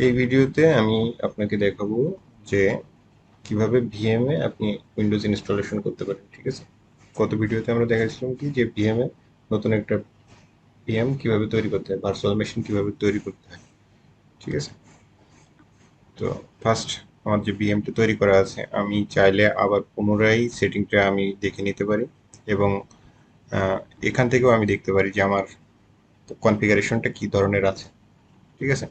এই ভিডিওতে আমি আপনাকে দেখাবো যে কিভাবে ভিএম এ আপনি উইন্ডোজ ইনস্টলেশন করতে পারেন। ঠিক আছে, গত ভিডিওতে আমরা দেখাচ্ছিলাম কি যে ভিএম এ নতুন একটা ভিএম কিভাবে তৈরি করতে হয়, ভার্চুয়াল মেশিন কিভাবে তৈরি করতে হয়। ঠিক আছে, তো ফার্স্ট আমার যে ভিএমটা তৈরি করা আছে আমি চাইলে আবার পুনরায় সেটিংটা আমি দেখে নিতে পারি এবং আহ, এখান থেকেও আমি দেখতে পারি যে আমার কনফিগারেশনটা কি ধরনের আছে। ঠিক আছে,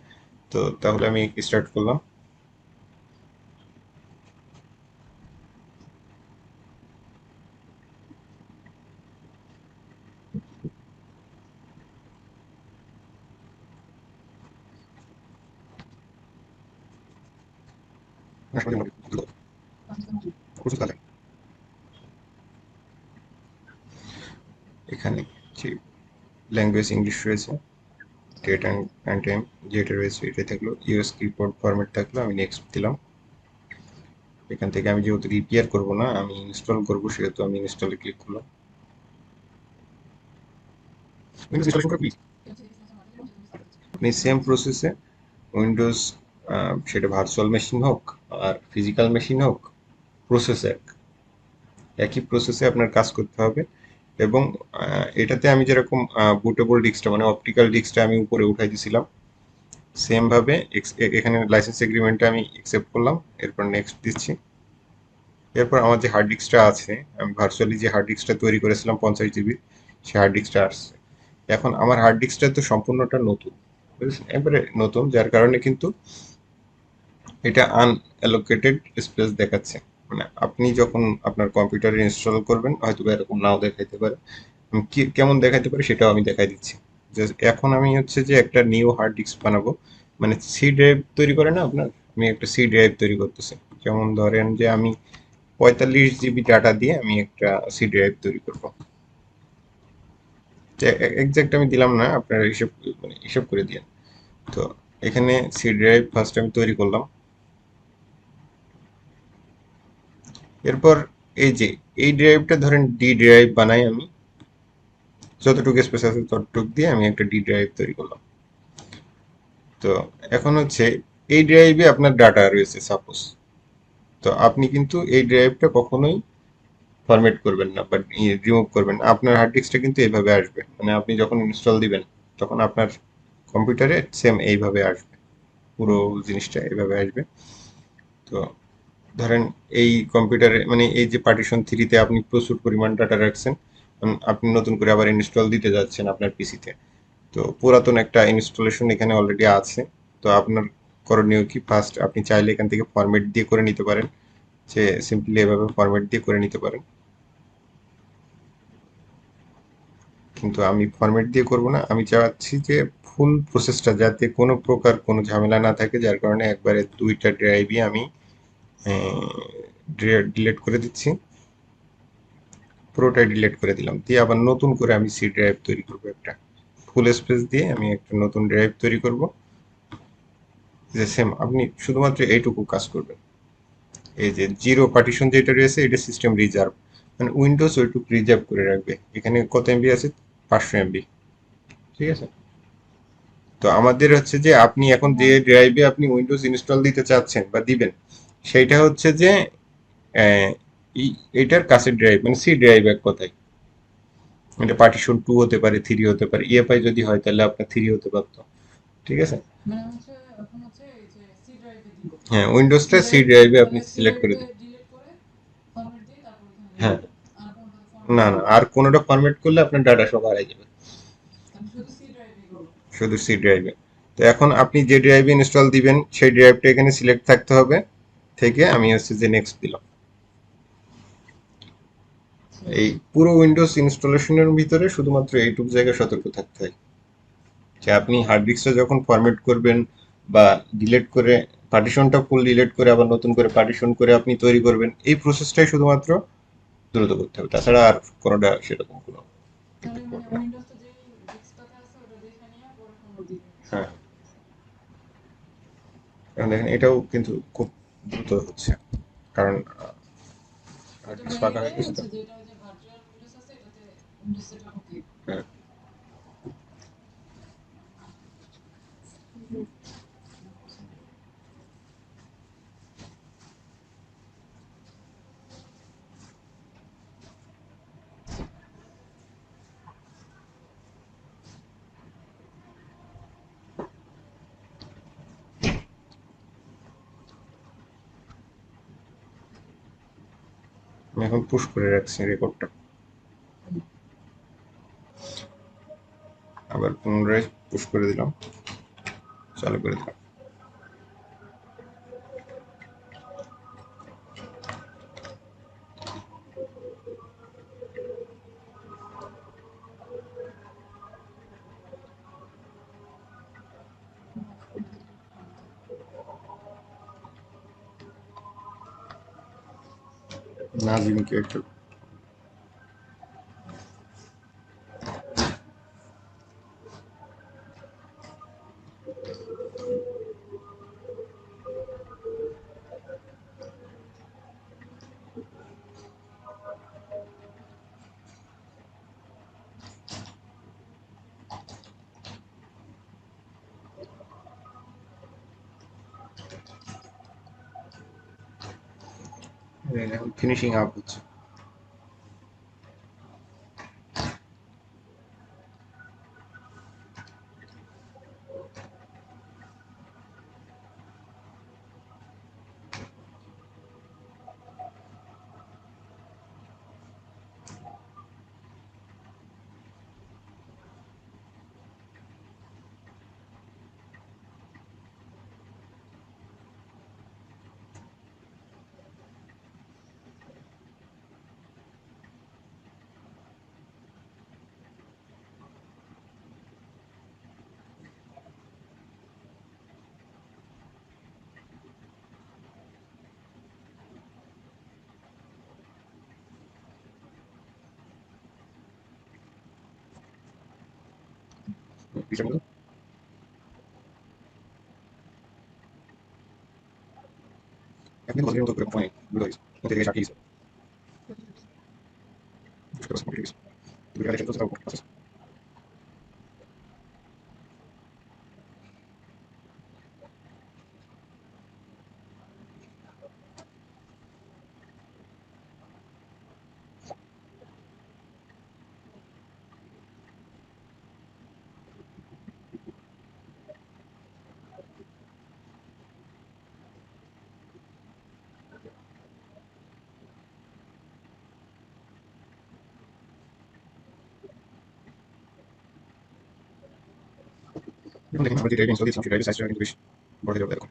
তো তাহলে আমি স্টার্ট করলাম। এখানে যে ল্যাঙ্গুয়েজ ইংলিশ রয়েছে, ডেট অ্যান্ড টাইম যেটা রয়েছে এটা থাকলো, ইউএস কিবোর্ড ফরম্যাট থাকলো, আমি নেক্সট দিলাম। এখান থেকে আমি যেহেতু রিপেয়ার করব না, আমি ইনস্টল করব, সেহেতু আমি ইনস্টলে ক্লিক করলাম। উইন্ডোজ ইনস্টলেশন করা প্লিজ আপনি সেম প্রসেসে উইন্ডোজ, সেটা ভার্চুয়াল মেশিন হোক আর ফিজিক্যাল মেশিন হোক, প্রসেস একই প্রসেসে আপনার কাজ করতে হবে। এবং এটাতে আমি যেরকম বুটেবল ডিস্কটা মানে অপটিক্যাল ডিস্কটা আমি উপরে উঠাই দিয়েছিলাম, সেম ভাবে এখানে লাইসেন্স এগ্রিমেন্টটা আমি অ্যাকসেপ্ট করলাম, এরপর নেক্সট দিচ্ছি। এরপর আমার যে হার্ড ডিস্কটা আছে, আমি ভার্চুয়ালি যে হার্ড ডিস্কটা তৈরি করেছিলাম 50 জিবি, সেই হার্ড ডিস্কটা আসছে। এখন আমার হার্ড ডিস্কটা তো সম্পূর্ণটা নতুন, বুঝেছেন, একবারে নতুন, যার কারণে কিন্তু এটা আনঅ্যালোকেটেড স্পেস দেখাচ্ছে। মানে আপনি যখন আপনার কম্পিউটারে ইনস্টল করবেন হয়তো বা এরকম নাও দেখাইতে পারে। আমি কি কেমন দেখাইতে পারে সেটাও আমি দেখাই দিচ্ছি। জাস্ট এখন আমি হচ্ছে যে একটা নিউ হার্ড ডিস্ক বানাবো, মানে সি ড্রাইভ তৈরি করে না আপনার, আমি একটা সি ড্রাইভ তৈরি করতেছি। যেমন ধরেন যে আমি 45 জিবি ডাটা দিয়ে আমি একটা সি ড্রাইভ তৈরি করবো। এক্সাক্ট আমি দিলাম না, আপনারা হিসেব মানে হিসেব করে দিন। তো এখানে সি ড্রাইভ ফার্স্ট আমি তৈরি করলাম। এরপর এই যে এই ড্রাইভটা ধরেন ডি ড্রাইভ বানাই আমি, যতটুকু স্পেস আছে ততটুকু দিয়ে আমি একটা ডি ড্রাইভ তৈরি করলাম। তো এখন হচ্ছে এই ড্রাইভে আপনার ডাটা রয়েছে সাপোজ, তো আপনি কিন্তু এই ড্রাইভটা কখনোই ফরম্যাট করবেন না বা রিমুভ করবেন না। আপনার হার্ড ডিস্কটা কিন্তু এইভাবে আসবে, মানে আপনি যখন ইনস্টল দিবেন তখন আপনার কম্পিউটারে সেম এইভাবে আসবে, পুরো জিনিসটা এইভাবে আসবে। তো ধরেন এই কম্পিউটারে মানে এই যে পার্টিশন থ্রিতে আপনি প্রচুর পরিমাণ ডাটা রাখছেন, আপনি নতুন করে আবার ইনস্টল দিতে যাচ্ছেন আপনার পিসিতে, তো পুরাতন একটা ইনস্টলেশন এখানে অলরেডি আছে। তো আপনার করণীয় কি, ফার্স্ট আপনি চাইলে এখান থেকে ফরম্যাট দিয়ে করে নিতে পারেন, যে সিম্পলি এভাবে ফরম্যাট দিয়ে করে নিতে পারেন। কিন্তু আমি ফরম্যাট দিয়ে করব না, আমি চাচ্ছি যে ফুল প্রসেসটা যাতে কোনো প্রকার কোনো ঝামেলা না থাকে, যার কারণে একবারে দুইটা ড্রাইভই আমি ডিলিট করে দিচ্ছি। পুরোটাই ডিলিট করে দিলাম, দিয়ে আবার নতুন করে আমি সি ড্রাইভ তৈরি করব একটা, ফুল স্পেস দিয়ে আমি একটা নতুন ড্রাইভ তৈরি করব। যে সেম আপনি শুধুমাত্র এইটুকু কাজ করবেন। এই যে জিরো পার্টিশন যেটা রয়েছে এটা সিস্টেম রিজার্ভ, মানে উইন্ডোজ ওইটুকু রিজার্ভ করে রাখবে। এখানে কত এমবি আছে, 500 এমবি। ঠিক আছে, তো আমাদের হচ্ছে যে আপনি এখন যে ড্রাইভে আপনি উইন্ডোজ ইনস্টল দিতে চাচ্ছেন বা দিবেন, সেইটা হচ্ছে যে আহ, এইটার কাছের ড্রাইভ, মানে সি ড্রাইভ এক কথায়। এটা পার্টিশন 2 হতে পারে, 3 হতে পারে, ইএফআই যদি হয় তাহলে আপনার 3 হতে পারতো। ঠিক আছে, হ্যাঁ উইন্ডোজটা সি ড্রাইভে আপনি সিলেক্ট করে দিন। হ্যাঁ, না না, আর কোনোটা ফরম্যাট করলে আপনার ডাটা সব হারাই যাবে, শুধু সি ড্রাইভে। তো এখন আপনি যে ড্রাইভে ইনস্টল দিবেন সেই ড্রাইভটা এখানে সিলেক্ট থাকতে হবে, থেকে আমি হচ্ছে যে নেক্সট দিলাম। এই পুরো উইন্ডোজ ইনস্টলেশনের ভিতরে শুধুমাত্র এইটুকু জায়গায় সতর্ক থাকতে হয়, যে আপনি হার্ড ডিস্কটা যখন ফরম্যাট করবেন বা ডিলিট করে পার্টিশনটা ফুল ডিলিট করে আবার নতুন করে পার্টিশন করে আপনি তৈরি করবেন, এই প্রসেসটাই শুধুমাত্র দ্রুত করতে হবে, তাছাড়া আর কোনোটা সেরকম কোনো হ্যাঁ। এখন দেখেন এটাও কিন্তু খুব দ্রুত হচ্ছে, কারণ হার্ড ডিস্ক ফাঁকা হয়ে গেছে তো। হ্যাঁ, আমি এখন পুশ করে রাখছি রেকর্ডটা, আবার পুনরায় পুশ করে দিলাম, চালু করে দিলাম। নাজিমকে একটু এখন ফিনিশিং আপ হচ্ছে। পিছনে দাও। এখন বসে মতো করে ফোনে বুঝতে পারছি ওতে থেকে সাকিয়ে বুঝতে পারছি কমপ্লিট হয়েছে। ভিজুয়ালাইজেশন তো সেটাও প্রসেস। এখন দেখুন আমরা যে ড্রাইভ ইনস্টল দিয়েছিলাম সেই ড্রাইভের সাইজটা কিন্তু বেশ বড় হয়ে যাবে এরকম।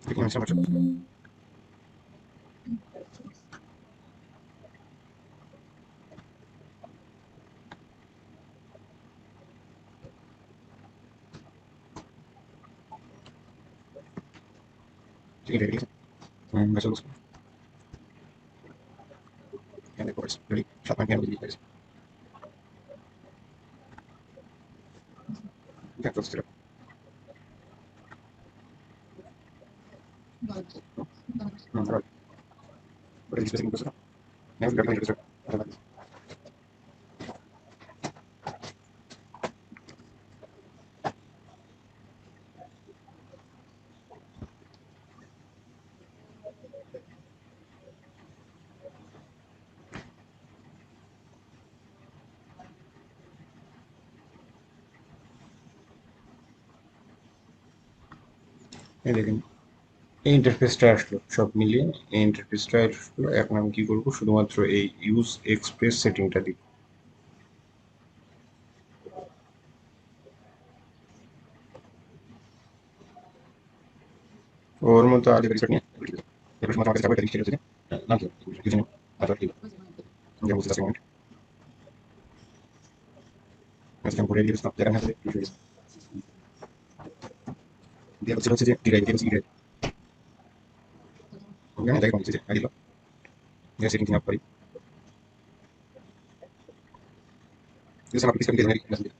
দেখুন আমি সামনে ঠিক আছে। VirtualBox and records ready 7.9 GB guys. Yeah, that's it. Right. What is this specific person? Now we are going to register. এই দেখেন এই ইন্টারফেসটা আসলো, সব মিলিয়ে এই ইন্টারফেসটা আসলো। এখন আমি কি করবো, শুধুমাত্র এই ইউজ এক্সপ্রেস সেটিংটা দিব। ওর মতো আগে রিসেট নিয়ে এবার শুধুমাত্র আমাকে যাবো এটা লিখে হচ্ছে নাম কি ইউজ নেম তারপর কি যেমন হচ্ছে সেগমেন্ট আজকে আমি করে দিয়েছিলাম যেখানে আছে দিয়ে হচ্ছে যে ডিরাইভ দিয়ে হচ্ছে ডিরাইভ ওখানে দেখুন হচ্ছে যে আইডি লো যে সেটিং আপ করি যে সামনে পিছনে দিয়ে মেসেজ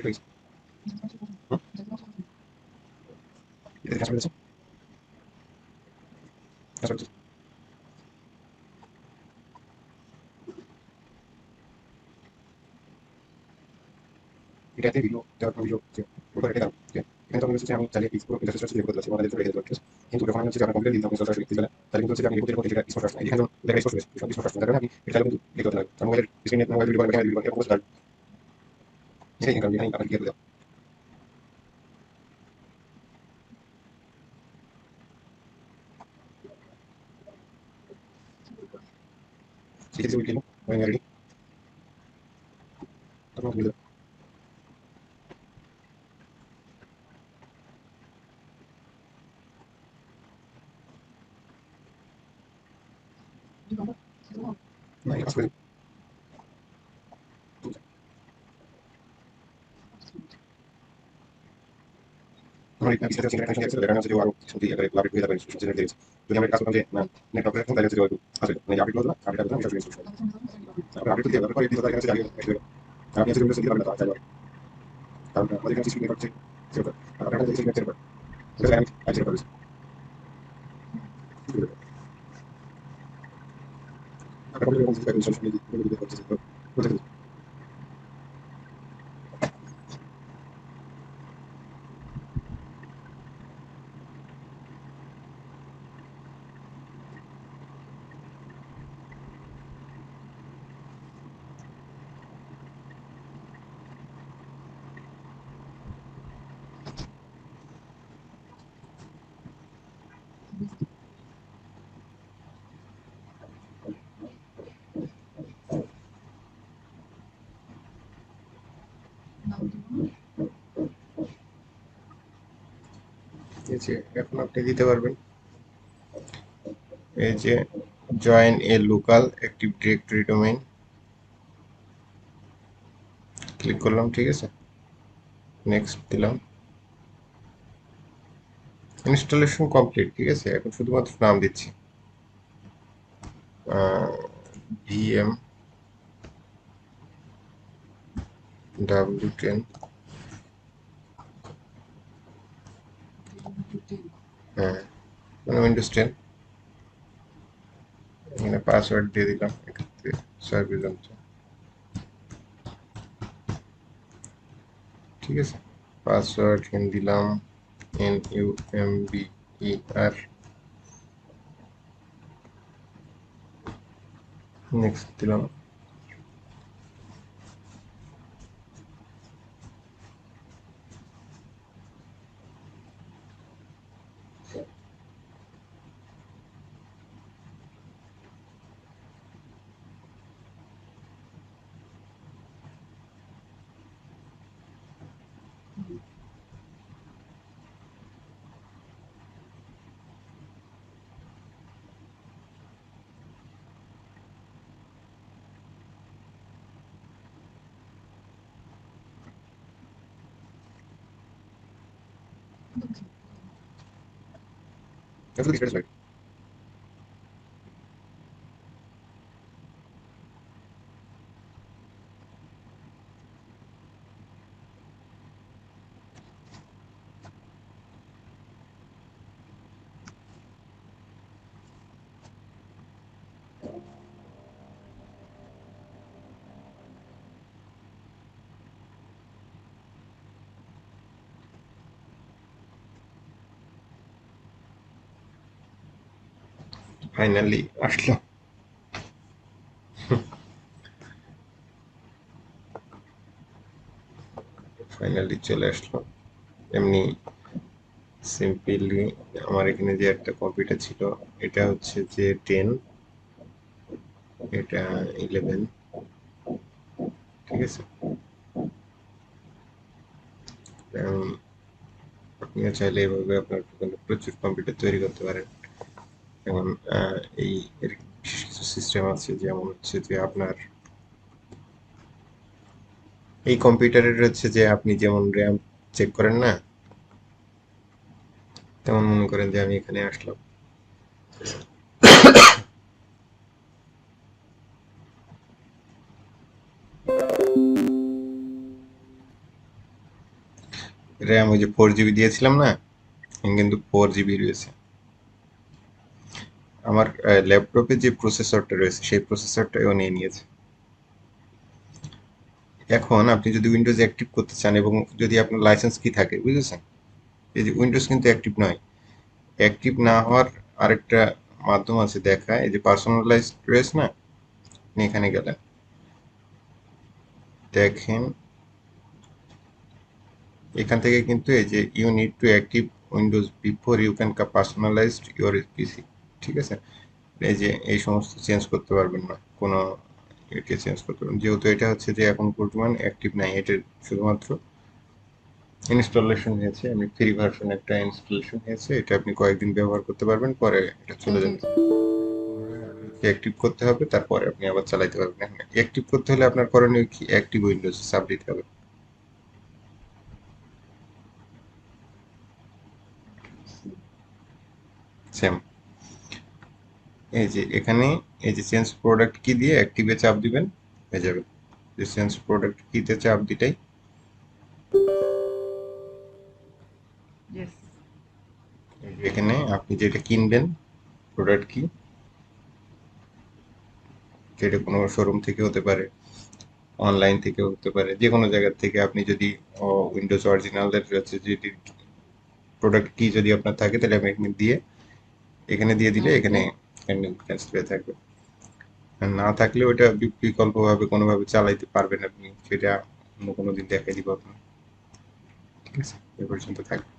প্লিজ এটা কাজ করেছে কাজ করেছে এটাতে ভিডিও দেওয়ার ভিডিও ওটা রেখে দাও। এখানে তখন হচ্ছে আমি চাইলে পুরো ইন্টারফেসটা সিলেক্ট করতে পারছি বা রেখে দিতে পারছি। কিন্তু যখন আমি হচ্ছে আপনার কম্পিউটার দিলাম সরাসরি দিতে গেলে তাহলে কিন্তু হচ্ছে আমি রিপোর্টের মধ্যে যেটা স্পষ্ট আসছে এখানে দেখা স্পষ্ট হয়েছে সব স্পষ্ট আসছে তার কারণে আমি এটা কিন্তু লিখতে হতে লাগে মোবাইলের স্ক্রিনে মোবাইল ভিডিও ক্যামেরা ভিডিও এরকম বসে এটাই কারণ এখানে আপনার ক্লিয়ার দেওয়া শিখে দিতে উইকিলো আমি রেডি তখন বুঝে না এই কাজ করে আমার এই বিষয়টা হচ্ছে টেনশন লাগছে কারণ হচ্ছে যে আরো কিছু দিয়ে করে আপডেট হয়ে যাবে সব জেনে দিয়েছে যদি আমরা কাজ করতাম যে না নেট অপারেট করতাম তাহলে হচ্ছে যে আসলে মানে আপডেট হলো না আপডেট হলো না সব কিছু তারপরে আপডেট দিয়ে তারপরে দিয়ে তাদের কাছে যাবে আপনি হচ্ছে উইন্ডোজ দিয়ে পারবেন না চাইলে কারণ আমাদের কাছে স্ক্রিন রেকর্ড সেটা আপনারা দেখে স্ক্রিন রেকর্ড এটা আমি আইসি রেকর্ড আপনারা বলতে পারেন যে সোশ্যাল মিডিয়া করতে বলতে এই যে এখন আপনি দিতে পারবেন এই যে join a local active directory domain click করলাম ঠিক আছে নেক্সট দিলাম ইনস্টলেশন কমপ্লিট ঠিক আছে এখন শুধুমাত্র নাম দিচ্ছি ভিএম W10 হ্যাঁ মানে উইন্ডোজ 10 এখানে পাসওয়ার্ড দিয়ে দিলাম এক্ষেত্রে সার্ভিস ঠিক আছে পাসওয়ার্ড এখানে দিলাম NUMBER নেক্সট দিলাম That's really right. ফাইনালি আসলো ফাইনালি চলে আসলো এমনি সিম্পলি আমার এখানে যে একটা কম্পিউটার ছিল এটা হচ্ছে যে 10 এটা 11 ঠিক আছে আপনিও চাইলে এভাবে আপনার দোকানে প্রচুর কম্পিউটার তৈরি করতে পারেন যেমন এই এর বিশেষ কিছু সিস্টেম আছে যেমন হচ্ছে যে আপনার এই কম্পিউটারের হচ্ছে যে আপনি যেমন র্যাম চেক করেন না তেমন মনে করেন যে আমি এখানে আসলাম র্যাম ওই যে 4 GB দিয়েছিলাম না কিন্তু 4 GB রয়েছে আমার ল্যাপটপে যে প্রসেসরটা রয়েছে সেই প্রসেসরটাও নিয়ে নিয়েছে এখন আপনি যদি উইন্ডোজ অ্যাক্টিভ করতে চান এবং যদি আপনার লাইসেন্স কি থাকে, বুঝেছেন? এই যে উইন্ডোজ কিন্তু অ্যাক্টিভ নয়। অ্যাক্টিভ না হওয়ার আরেকটা মাধ্যম আছে দেখা, এই যে পার্সোনালাইজড রয়েছে না, আপনি এখানে গেলেন, দেখেন এখান থেকে কিন্তু এই যে you need to active Windows before you can personalise your PC, ঠিক আছে? এই যে এই সমস্ত চেঞ্জ করতে পারবেন না, কোনো এটা চেঞ্জ করতে পারবেন, যেহেতু এটা হচ্ছে যে এখন বর্তমান অ্যাক্টিভ নাই, এটা শুধুমাত্র ইনস্টলেশন হয়েছে, আমি ফ্রি ভার্সন একটা ইনস্টলেশন হয়েছে, এটা আপনি কয়েকদিন ব্যবহার করতে পারবেন, পরে এটা চলে যাবে। অ্যাক্টিভ করতে হবে, তারপরে আপনি আবার চালাইতে পারবেন। এখন অ্যাক্টিভ করতে হলে আপনার করণীয় কি? অ্যাক্টিভ উইন্ডোজ সাব দিতে হবে, সেম। এই যে এখানে এই যে চেঞ্জ প্রোডাক্ট কি দিয়ে অ্যাক্টিভে চাপ দিবেন, হয়ে যাবে। যে চেঞ্জ প্রোডাক্ট কিতে চাপ দিটাই এখানে আপনি যেটা কিনবেন প্রোডাক্ট কি, সেটা কোনো শোরুম থেকে হতে পারে, অনলাইন থেকে হতে পারে, যে কোনো জায়গা থেকে আপনি যদি উইন্ডোজ অরিজিনালের হচ্ছে যদি প্রোডাক্ট কি যদি আপনার থাকে, তাহলে আপনি এখানে দিয়ে দিলে এখানে ক্যান্সেল হয়ে থাকবে। আর না থাকলে ওটা বিকল্পভাবে কোনোভাবে চালাইতে পারবেন আপনি, সেটা অন্য কোনো দিন দেখাই দিব আপনার। ঠিক আছে, এ পর্যন্ত থাকবে।